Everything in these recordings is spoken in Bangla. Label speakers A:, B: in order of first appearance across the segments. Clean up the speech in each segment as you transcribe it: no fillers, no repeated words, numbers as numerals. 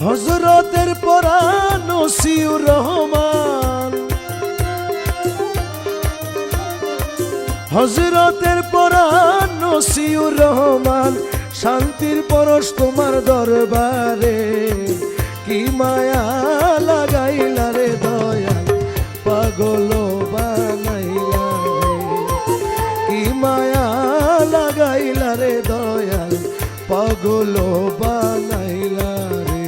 A: হযরতের পরাণ নসিউর রহমান, হযরতের পরাণ নসিউর রহমান, শান্তির পরশ তোমার দরবারে। কি মায়া লাগাইলা রে দয়াল, পাগল বানাইলা রে। কি মায়া লাগাইলা রে দয়াল, পাগল বানাইলা রে।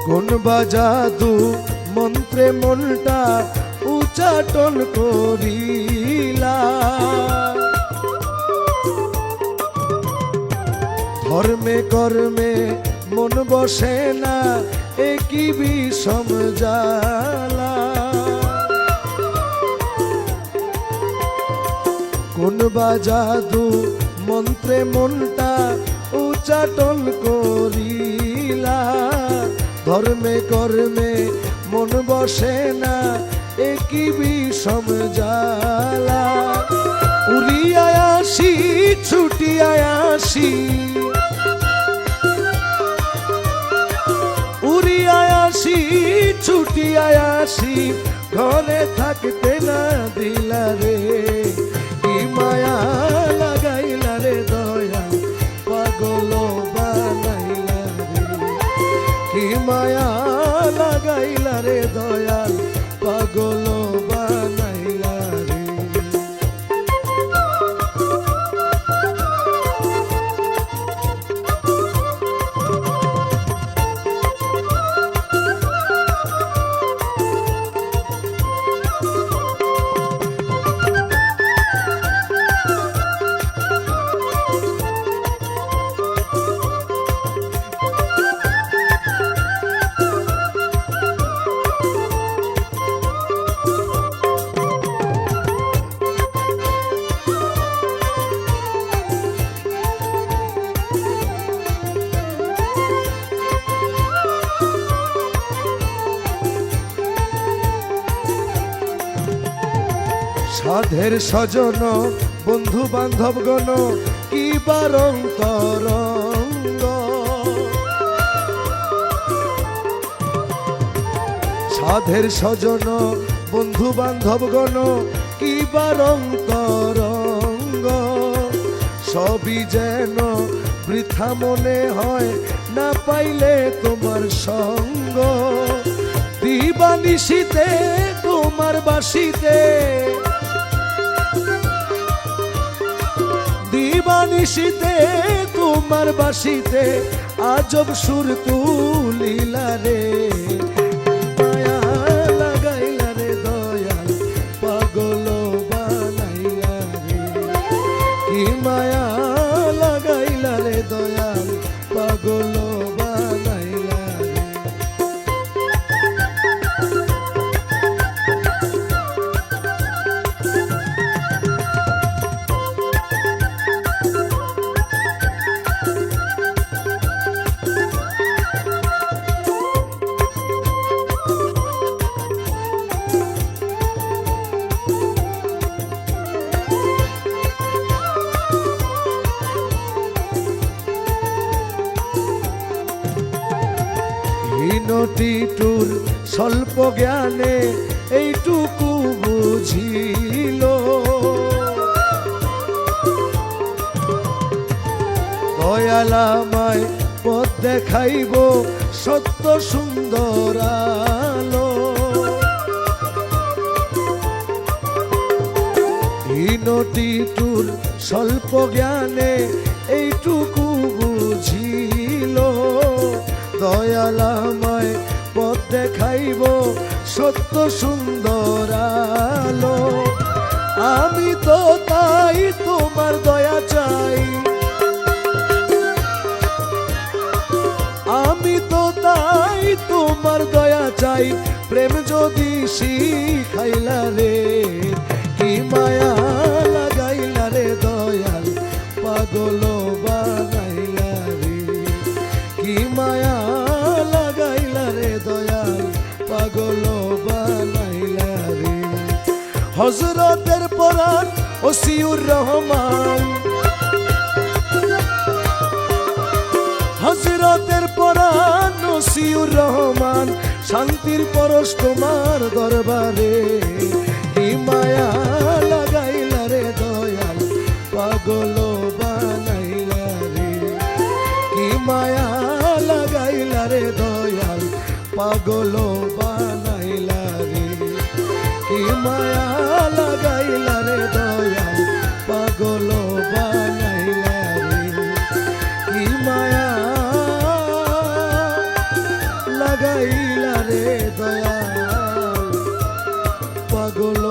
A: কোন বাজাদু মন্ত্রে মনটা উচ্চাটন করিলা, ধর্মে কর্মে মন বসে না, একই বিষম জ্বালা। কোন বাজাদু মন্ত্রে মনটা উচ্চাটন করিলা, ধর্মে কর্মে মন বসে না, একই বিষম জ্বালা। উড়িয়ায় আসি ছুটিয়ায় আসি, উড়িয়ায় আসি ছুটিয়ায় আসি, ঘরে থাকতে না দিলা রে। কি মায়া লাগাইলা রে দয়াল, পাগল বানাইলা রে। কি মায়া লাগাইলা রে দয়াল, পাগল বানাইলা রে। সাধের স্বজন বন্ধু বান্ধব গণ, কি বারং তরঙ্গ। সাধের স্বজন বন্ধু বান্ধব গণ, কি বারং তরঙ্গ। সবই যেন বৃথা মনে হয়, না পাইলে তোমার সঙ্গ। দিবানিশীতে তোমার বাসিতে, দিবানিশীতে তোমার বাসিতে, আজব সুর তুলিলা রে। মায়া লাগাইলা রে দয়াল, পাগল বানাইলা রে। কি মায়া লাগাইলা রে দয়াল, পাগল বানাইলা রে। হীনটিটুর স্বল্প জ্ঞানে এইটুকু বুঝিল, দয়াল আমায় পথ দেখাইব সত্য সুন্দর আলো। হীনটিটুর স্বল্প জ্ঞানে এইটুকু বুঝিল, দয়াল আমায় পথ দেখাইব সত্য সুন্দর আলো। আমি তো তাই তোমার দয়া চাই, তাই প্রেম যদি শিখাইলা রে কি মায়া লাগাইলা রে দয়াল পাগল বানাইলা রে কি মায়া লাগাইলা রে দয়াল পাগল বানাইলা রে হযরতের পরাণ ওসিউর রহমান হযরতের পরাণ ওসিউর রহমান শান্তির পরশ তোমার দরবারে কি মায়া লাগাইলা রে দয়াল পাগল বানাইলা রে কি মায়া লাগাইলা রে দয়াল পাগল বানাইলা রে কি মায়া লাগাইলা রে দয়াল পাগল বানাইলা রে কি মায়া লাগাইলা রে দয়াল পাগল